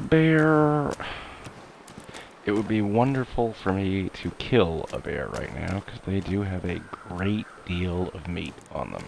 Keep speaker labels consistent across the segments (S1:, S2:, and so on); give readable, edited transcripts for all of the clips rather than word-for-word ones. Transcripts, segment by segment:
S1: bear... It would be wonderful for me to kill a bear right now, because they do have a great deal of meat on them.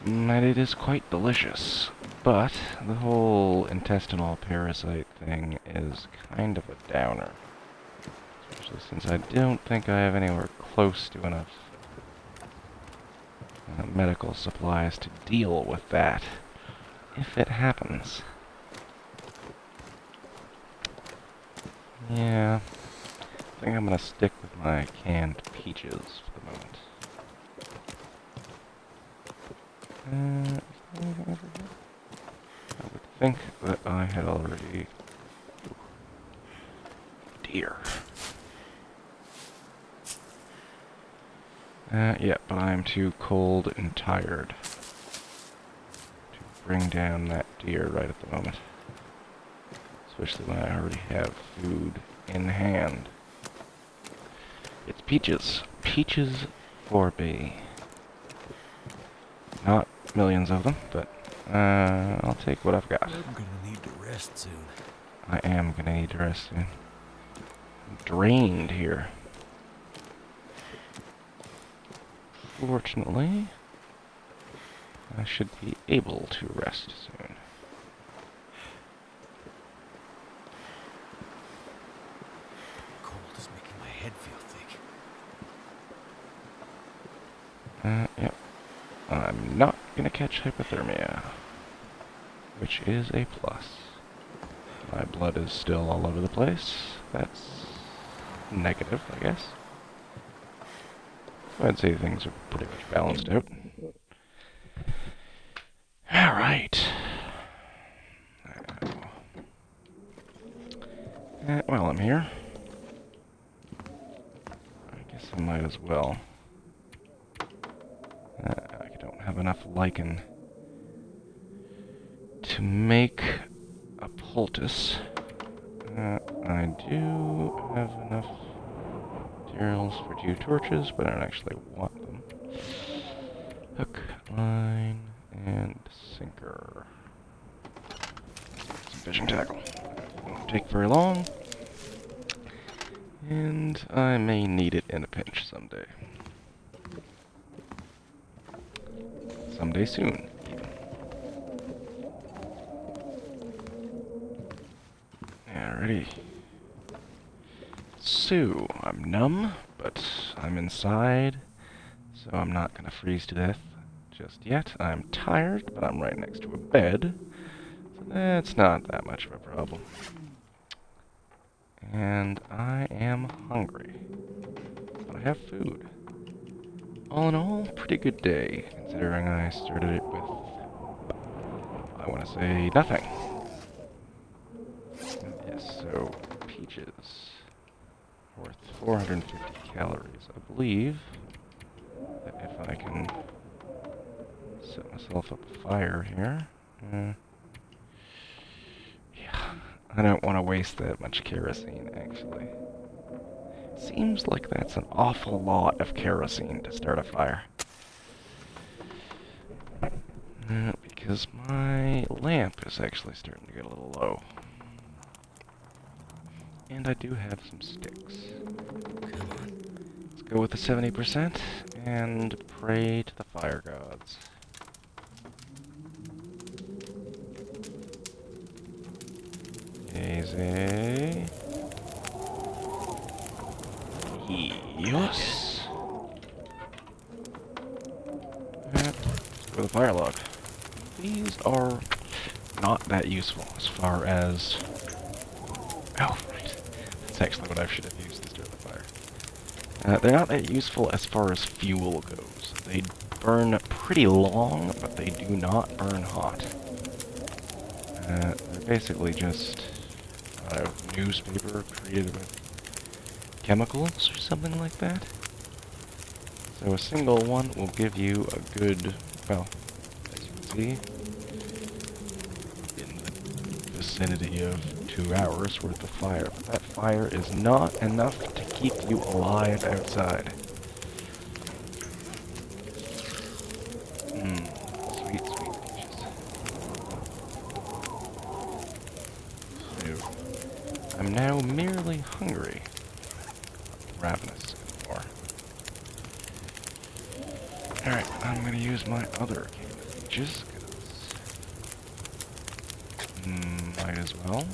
S1: And it is quite delicious. But the whole intestinal parasite thing is kind of a downer. Especially since I don't think I have anywhere close to enough medical supplies to deal with that, if it happens. Yeah, I think I'm gonna stick with my canned peaches for the moment. Is there anything over here? I would think that I had already... Deer. Yeah, but I'm too cold and tired to bring down that deer right at the moment. Especially when I already have food in hand. It's peaches. Peaches for me. Not millions of them, but I'll take what I've got.
S2: I'm gonna need to rest soon.
S1: I am gonna need to rest soon. I'm drained here. Fortunately, I should be able to rest soon.
S2: Cold is making my head feel thick.
S1: Yep. I'm not gonna catch hypothermia, which is a plus. My blood is still all over the place. That's negative, I guess. I'd say things are pretty much balanced out. Alright. While I'm here, I guess I might as well. I don't have enough lichen to make a poultice. I do have enough materials for 2 torches, but I don't actually want them. Hook, line, and sinker. Some fishing tackle. Won't take very long. And I may need it in a pinch someday. Someday soon, even. Alrighty. So, I'm numb, but I'm inside, so I'm not gonna freeze to death just yet. I'm tired, but I'm right next to a bed, so that's not that much of a problem. And I am hungry, but I have food. All in all, pretty good day, considering I started it with, I want to say, nothing. Yes, so, peaches. Worth 450 calories. I believe that if I can set myself up a fire here. Yeah, I don't want to waste that much kerosene, actually. It seems like that's an awful lot of kerosene to start a fire. Because my lamp is actually starting to get a little low. And I do have some sticks.
S2: Come on.
S1: Let's go with the 70% and pray to the fire gods. Easy. Yes. Let's go with the fire log. These are not that useful as far as... Oh, right. That's actually what I should have used to start the fire. They're not that useful as far as fuel goes. They burn pretty long, but they do not burn hot. They're basically just newspaper created with chemicals or something like that. So a single one will give you a good, well, as you can see, in the vicinity of 2 hours worth of fire. But that fire is not enough to keep you alive outside. Sweet, sweet peaches. now merely hungry. Not ravenous anymore. Alright, I'm gonna use my other cane of peaches, because might as well.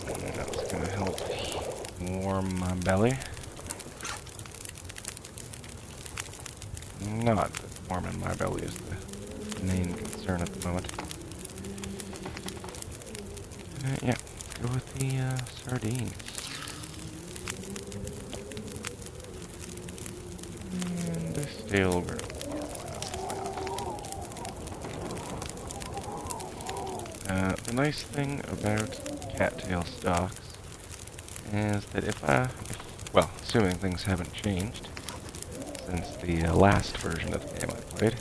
S1: And that's gonna help warm my belly. Not that warming my belly is the main concern at the moment. Yeah, go with the sardines. And a stale granola bar. The nice thing about cattail stocks is that well, assuming things haven't changed since the last version of the game I played,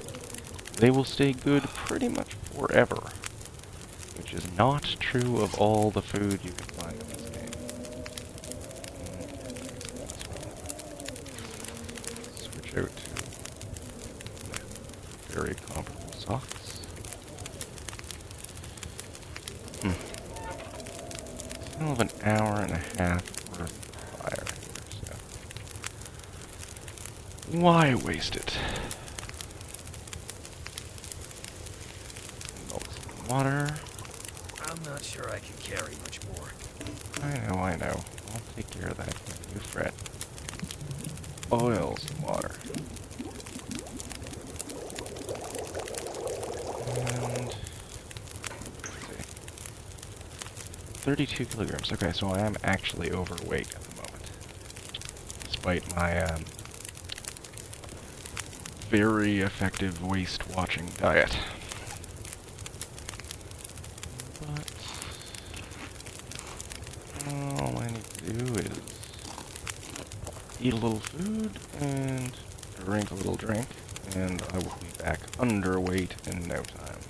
S1: they will stay good pretty much forever, which is not true of all the food you can find in this game. Switch out to very comparable socks. Still have an hour and a half worth of fire here, so why waste it? Some water.
S2: I'm not sure I can carry much more.
S1: I know. I'll take care of that. You fret. Boil some water. And... let's see. 32 kilograms. Okay, so I am actually overweight at the moment. Despite my, very effective waist-watching diet. But... all I need to do is eat a little food and drink a little drink, and I will be back underweight in no time.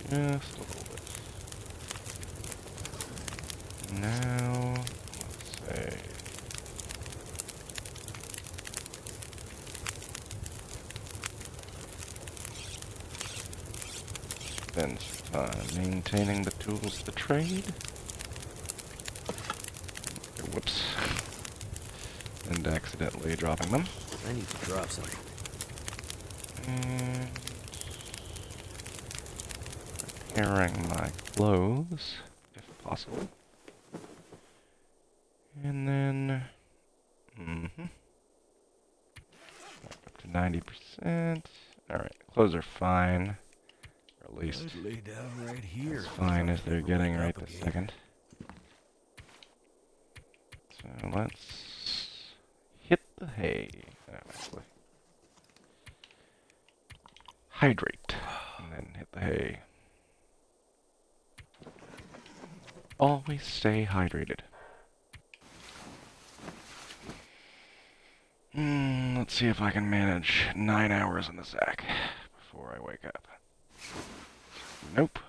S1: Just a little bit. Now, let's say... spend some time maintaining the tools of the trade. Whoops. And accidentally dropping them.
S2: I need to drop something.
S1: And repairing my clothes, if possible. And then... up to 90%. Alright, clothes are fine. Or at least
S2: I'd lay down right here.
S1: as fine as they're getting right this second. So let's hit the hay. Actually. Hydrate. And then hit the hay. Always stay hydrated. Let's see if I can manage 9 hours in the sack before I wake up. Nope.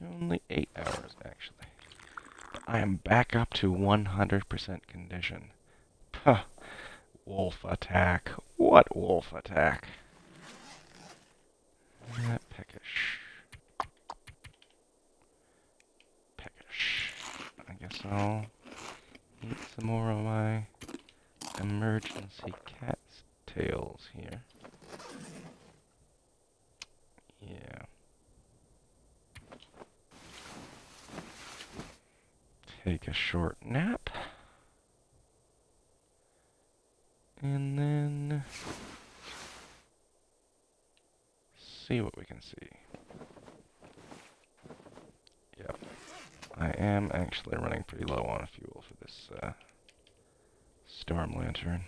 S1: Only 8 hours, actually. I am back up to 100% condition. Puh. Wolf attack. What wolf attack? Peckish. Peckish. I guess I'll eat some more of my emergency cat's tails here. Yeah. Take a short nap. And then see what we can see. Yep. I am actually running pretty low on fuel for this storm lantern.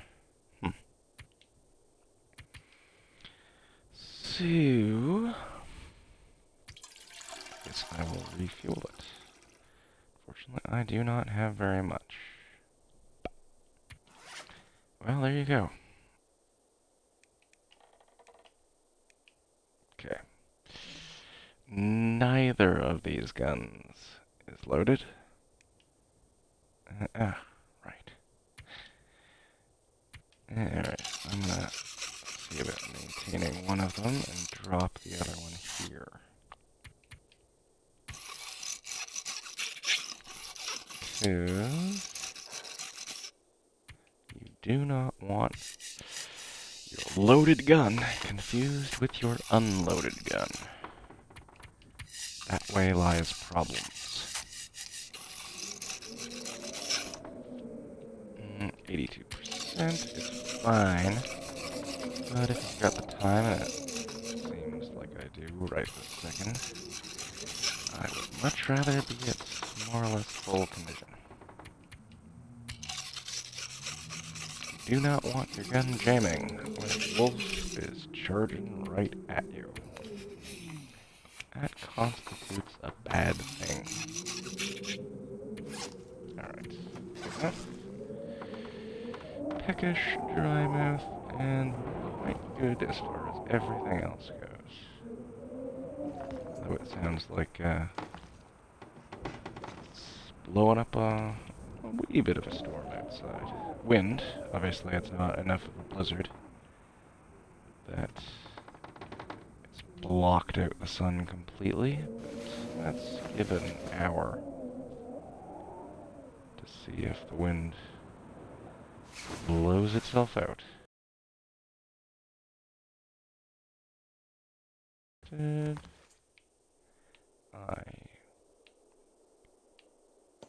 S1: So, guess I will refuel it. Fortunately, I do not have very much. Well, there you go. Okay. Neither of these guns is loaded. Right. Alright, I'm gonna see about maintaining one of them and drop the other one here. Because you do not want your loaded gun confused with your unloaded gun. That way lies problems. 82% is fine, but if you've got the time, and it seems like I do right this second, I would much rather be at more or less full condition. You do not want your gun jamming when a wolf is charging right at you. That constitutes a bad thing. Alright. Enough. Peckish, dry mouth, and quite good as far as everything else goes. Though it sounds like it's blowing up a wee bit of a storm outside. Wind, obviously it's not enough of a blizzard that it's blocked out the sun completely, but let's give it an hour to see if the wind blows itself out. I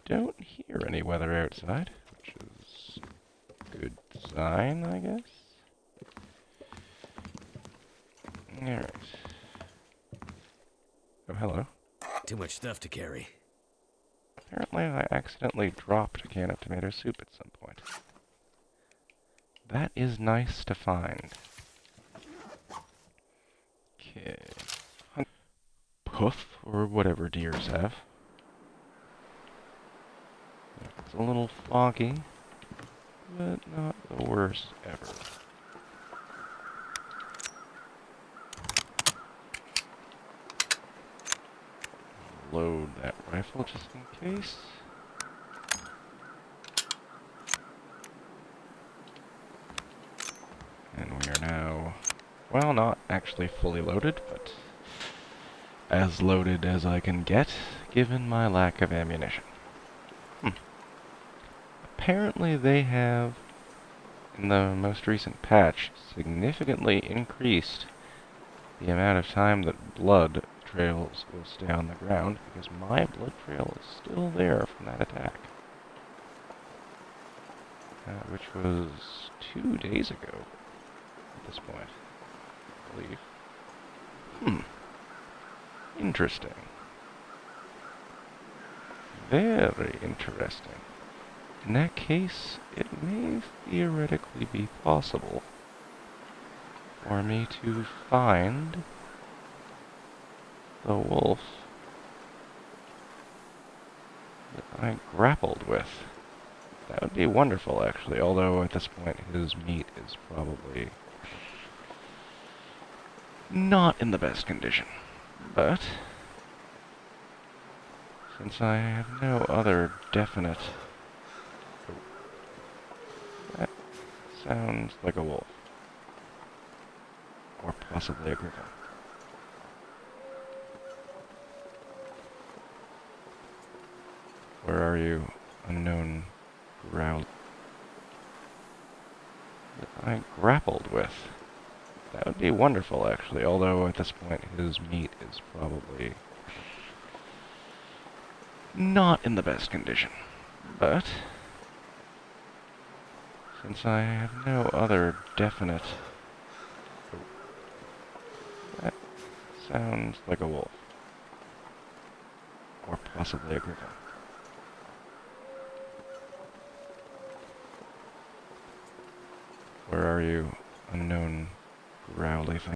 S1: don't hear any weather outside, which is a good sign, I guess. Alright. Oh, hello.
S2: Too much stuff to carry.
S1: Apparently I accidentally dropped a can of tomato soup at some point. That is nice to find. Okay. Puff, or whatever deers have. It's a little foggy, but not the worst ever. Load that rifle just in case. And we are now, well, not actually fully loaded, but as loaded as I can get, given my lack of ammunition. Apparently they have, in the most recent patch, significantly increased the amount of time that blood trails will stay on the ground, because my blood trail is still there from that attack. Which was 2 days ago at this point, I believe. Interesting. Very interesting. In that case, it may theoretically be possible for me to find the wolf that I grappled with. That would be wonderful, actually, although at this point his meat is probably not in the best condition. But since I have no other definite... Oh, that sounds like a wolf. Or possibly a griffin. Where are you, unknown growl that I grappled with? That would be wonderful, actually, although at this point his meat is probably not in the best condition. But since I have no other definite... Oh, that sounds like a wolf. Or possibly a griffin. Where are you, unknown growly thing?